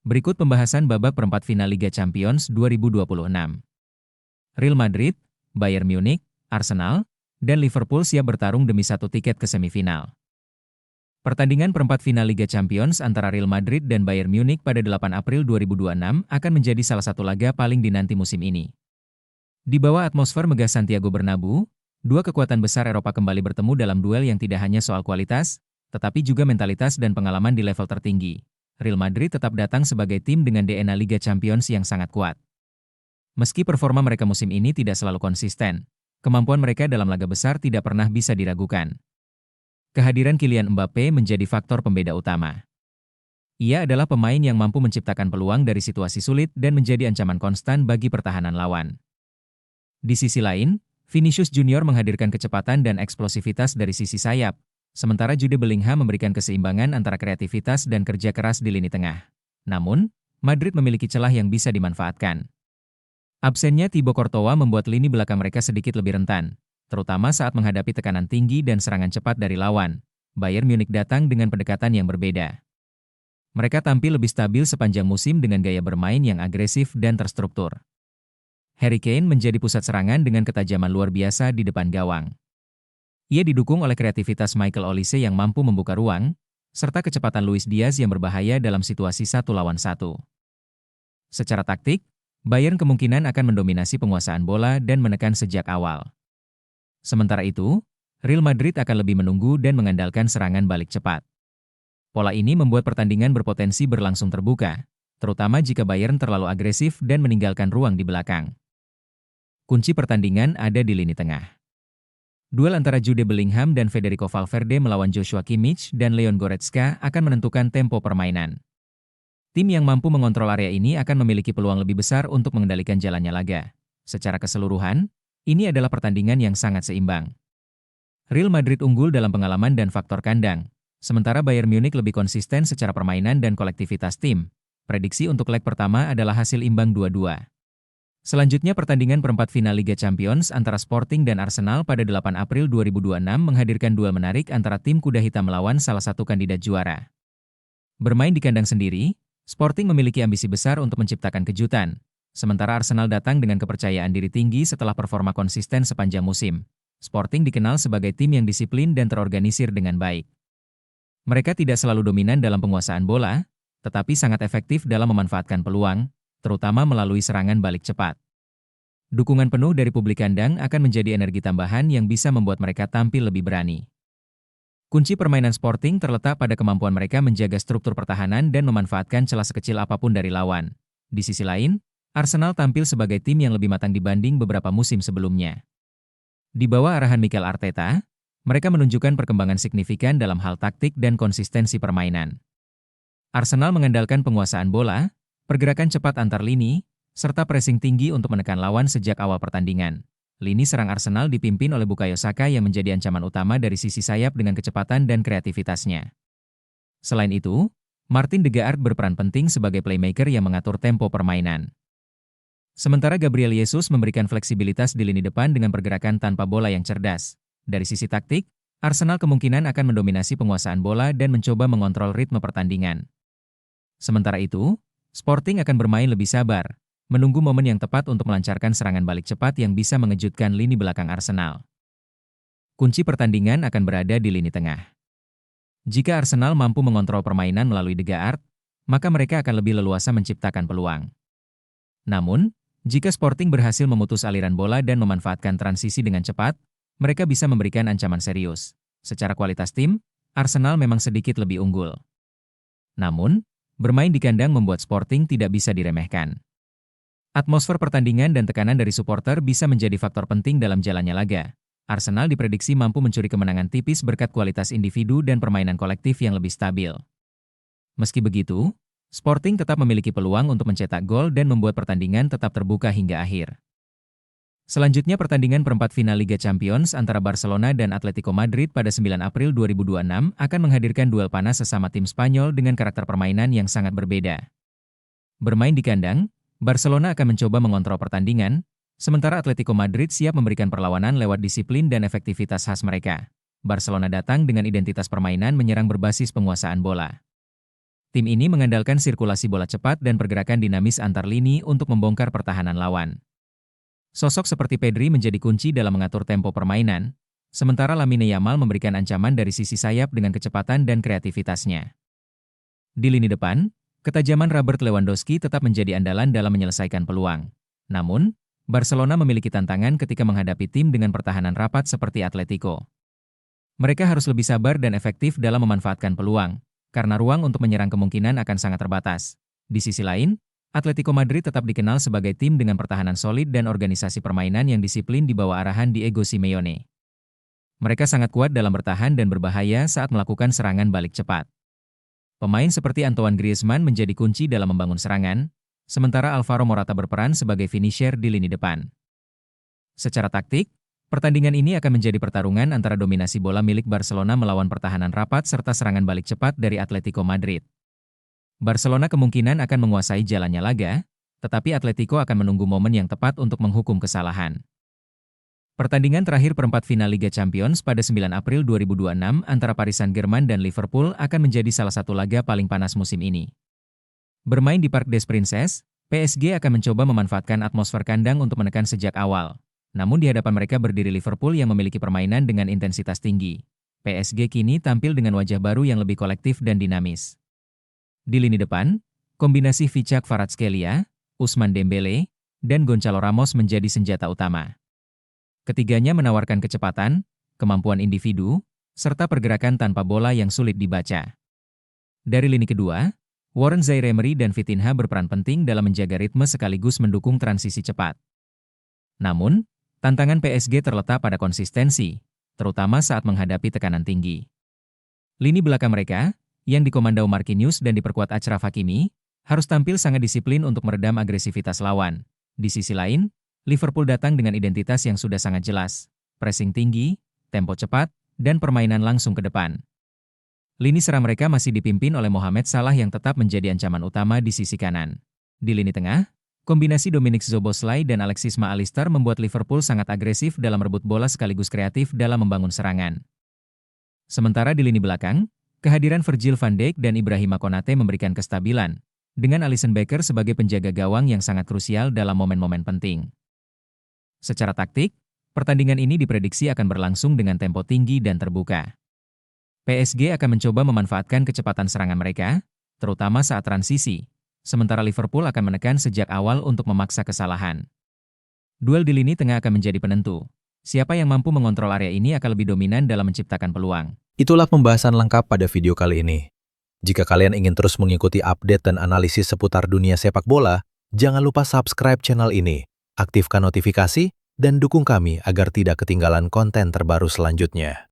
Berikut pembahasan babak perempat final Liga Champions 2026. Real Madrid, Bayern Munich, Arsenal, dan Liverpool siap bertarung demi satu tiket ke semifinal. Pertandingan perempat final Liga Champions antara Real Madrid dan Bayern Munich pada 8 April 2026 akan menjadi salah satu laga paling dinanti musim ini. Di bawah atmosfer megah Santiago Bernabeu, dua kekuatan besar Eropa kembali bertemu dalam duel yang tidak hanya soal kualitas, tetapi juga mentalitas dan pengalaman di level tertinggi. Real Madrid tetap datang sebagai tim dengan DNA Liga Champions yang sangat kuat. Meski performa mereka musim ini tidak selalu konsisten, kemampuan mereka dalam laga besar tidak pernah bisa diragukan. Kehadiran Kylian Mbappe menjadi faktor pembeda utama. Ia adalah pemain yang mampu menciptakan peluang dari situasi sulit dan menjadi ancaman konstan bagi pertahanan lawan. Di sisi lain, Vinicius Junior menghadirkan kecepatan dan eksplosivitas dari sisi sayap, sementara Jude Bellingham memberikan keseimbangan antara kreativitas dan kerja keras di lini tengah. Namun, Madrid memiliki celah yang bisa dimanfaatkan. Absennya Thibaut Courtois membuat lini belakang mereka sedikit lebih rentan, terutama saat menghadapi tekanan tinggi dan serangan cepat dari lawan. Bayern Munich datang dengan pendekatan yang berbeda. Mereka tampil lebih stabil sepanjang musim dengan gaya bermain yang agresif dan terstruktur. Harry Kane menjadi pusat serangan dengan ketajaman luar biasa di depan gawang. Ia didukung oleh kreativitas Michael Olise yang mampu membuka ruang, serta kecepatan Luis Diaz yang berbahaya dalam situasi 1 lawan 1. Secara taktik, Bayern kemungkinan akan mendominasi penguasaan bola dan menekan sejak awal. Sementara itu, Real Madrid akan lebih menunggu dan mengandalkan serangan balik cepat. Pola ini membuat pertandingan berpotensi berlangsung terbuka, terutama jika Bayern terlalu agresif dan meninggalkan ruang di belakang. Kunci pertandingan ada di lini tengah. Duel antara Jude Bellingham dan Federico Valverde melawan Joshua Kimmich dan Leon Goretzka akan menentukan tempo permainan. Tim yang mampu mengontrol area ini akan memiliki peluang lebih besar untuk mengendalikan jalannya laga. Secara keseluruhan, ini adalah pertandingan yang sangat seimbang. Real Madrid unggul dalam pengalaman dan faktor kandang, sementara Bayern Munich lebih konsisten secara permainan dan kolektivitas tim. Prediksi untuk leg pertama adalah hasil imbang 2-2. Selanjutnya pertandingan perempat final Liga Champions antara Sporting dan Arsenal pada 8 April 2026 menghadirkan duel menarik antara tim kuda hitam melawan salah satu kandidat juara. Bermain di kandang sendiri, Sporting memiliki ambisi besar untuk menciptakan kejutan, sementara Arsenal datang dengan kepercayaan diri tinggi setelah performa konsisten sepanjang musim. Sporting dikenal sebagai tim yang disiplin dan terorganisir dengan baik. Mereka tidak selalu dominan dalam penguasaan bola, tetapi sangat efektif dalam memanfaatkan peluang, terutama melalui serangan balik cepat. Dukungan penuh dari publik kandang akan menjadi energi tambahan yang bisa membuat mereka tampil lebih berani. Kunci permainan Sporting terletak pada kemampuan mereka menjaga struktur pertahanan dan memanfaatkan celah sekecil apapun dari lawan. Di sisi lain, Arsenal tampil sebagai tim yang lebih matang dibanding beberapa musim sebelumnya. Di bawah arahan Mikel Arteta, mereka menunjukkan perkembangan signifikan dalam hal taktik dan konsistensi permainan. Arsenal mengandalkan penguasaan bola, pergerakan cepat antar lini, serta pressing tinggi untuk menekan lawan sejak awal pertandingan. Lini serang Arsenal dipimpin oleh Bukayo Saka yang menjadi ancaman utama dari sisi sayap dengan kecepatan dan kreativitasnya. Selain itu, Martin Ødegaard berperan penting sebagai playmaker yang mengatur tempo permainan. Sementara Gabriel Jesus memberikan fleksibilitas di lini depan dengan pergerakan tanpa bola yang cerdas. Dari sisi taktik, Arsenal kemungkinan akan mendominasi penguasaan bola dan mencoba mengontrol ritme pertandingan. Sementara itu, Sporting akan bermain lebih sabar, menunggu momen yang tepat untuk melancarkan serangan balik cepat yang bisa mengejutkan lini belakang Arsenal. Kunci pertandingan akan berada di lini tengah. Jika Arsenal mampu mengontrol permainan melalui Ødegaard, maka mereka akan lebih leluasa menciptakan peluang. Namun, jika Sporting berhasil memutus aliran bola dan memanfaatkan transisi dengan cepat, mereka bisa memberikan ancaman serius. Secara kualitas tim, Arsenal memang sedikit lebih unggul. Namun, bermain di kandang membuat Sporting tidak bisa diremehkan. Atmosfer pertandingan dan tekanan dari supporter bisa menjadi faktor penting dalam jalannya laga. Arsenal diprediksi mampu mencuri kemenangan tipis berkat kualitas individu dan permainan kolektif yang lebih stabil. Meski begitu, Sporting tetap memiliki peluang untuk mencetak gol dan membuat pertandingan tetap terbuka hingga akhir. Selanjutnya pertandingan perempat final Liga Champions antara Barcelona dan Atletico Madrid pada 9 April 2026 akan menghadirkan duel panas sesama tim Spanyol dengan karakter permainan yang sangat berbeda. Bermain di kandang, Barcelona akan mencoba mengontrol pertandingan, sementara Atletico Madrid siap memberikan perlawanan lewat disiplin dan efektivitas khas mereka. Barcelona datang dengan identitas permainan menyerang berbasis penguasaan bola. Tim ini mengandalkan sirkulasi bola cepat dan pergerakan dinamis antar lini untuk membongkar pertahanan lawan. Sosok seperti Pedri menjadi kunci dalam mengatur tempo permainan, sementara Lamine Yamal memberikan ancaman dari sisi sayap dengan kecepatan dan kreativitasnya. Di lini depan, ketajaman Robert Lewandowski tetap menjadi andalan dalam menyelesaikan peluang. Namun, Barcelona memiliki tantangan ketika menghadapi tim dengan pertahanan rapat seperti Atletico. Mereka harus lebih sabar dan efektif dalam memanfaatkan peluang, karena ruang untuk menyerang kemungkinan akan sangat terbatas. Di sisi lain, Atletico Madrid tetap dikenal sebagai tim dengan pertahanan solid dan organisasi permainan yang disiplin di bawah arahan Diego Simeone. Mereka sangat kuat dalam bertahan dan berbahaya saat melakukan serangan balik cepat. Pemain seperti Antoine Griezmann menjadi kunci dalam membangun serangan, sementara Alvaro Morata berperan sebagai finisher di lini depan. Secara taktik, pertandingan ini akan menjadi pertarungan antara dominasi bola milik Barcelona melawan pertahanan rapat serta serangan balik cepat dari Atletico Madrid. Barcelona kemungkinan akan menguasai jalannya laga, tetapi Atletico akan menunggu momen yang tepat untuk menghukum kesalahan. Pertandingan terakhir perempat final Liga Champions pada 9 April 2026 antara Paris Saint-Germain dan Liverpool akan menjadi salah satu laga paling panas musim ini. Bermain di Parc des Princes, PSG akan mencoba memanfaatkan atmosfer kandang untuk menekan sejak awal. Namun di hadapan mereka berdiri Liverpool yang memiliki permainan dengan intensitas tinggi. PSG kini tampil dengan wajah baru yang lebih kolektif dan dinamis. Di lini depan, kombinasi Vichak Kvaratskhelia, Ousmane Dembele, dan Gonçalo Ramos menjadi senjata utama. Ketiganya menawarkan kecepatan, kemampuan individu, serta pergerakan tanpa bola yang sulit dibaca. Dari lini kedua, Warren Zaïre-Emery dan Vitinha berperan penting dalam menjaga ritme sekaligus mendukung transisi cepat. Namun, tantangan PSG terletak pada konsistensi, terutama saat menghadapi tekanan tinggi. Lini belakang mereka, yang dikomandoi Marquinhos dan diperkuat Achraf Hakimi, harus tampil sangat disiplin untuk meredam agresivitas lawan. Di sisi lain, Liverpool datang dengan identitas yang sudah sangat jelas, pressing tinggi, tempo cepat, dan permainan langsung ke depan. Lini serang mereka masih dipimpin oleh Mohamed Salah yang tetap menjadi ancaman utama di sisi kanan. Di lini tengah, kombinasi Dominic Szoboszlai dan Alexis Mac Allister membuat Liverpool sangat agresif dalam merebut bola sekaligus kreatif dalam membangun serangan. Sementara di lini belakang, kehadiran Virgil van Dijk dan Ibrahima Konate memberikan kestabilan, dengan Alisson Becker sebagai penjaga gawang yang sangat krusial dalam momen-momen penting. Secara taktik, pertandingan ini diprediksi akan berlangsung dengan tempo tinggi dan terbuka. PSG akan mencoba memanfaatkan kecepatan serangan mereka, terutama saat transisi, sementara Liverpool akan menekan sejak awal untuk memaksa kesalahan. Duel di lini tengah akan menjadi penentu. Siapa yang mampu mengontrol area ini akan lebih dominan dalam menciptakan peluang. Itulah pembahasan lengkap pada video kali ini. Jika kalian ingin terus mengikuti update dan analisis seputar dunia sepak bola, jangan lupa subscribe channel ini, aktifkan notifikasi, dan dukung kami agar tidak ketinggalan konten terbaru selanjutnya.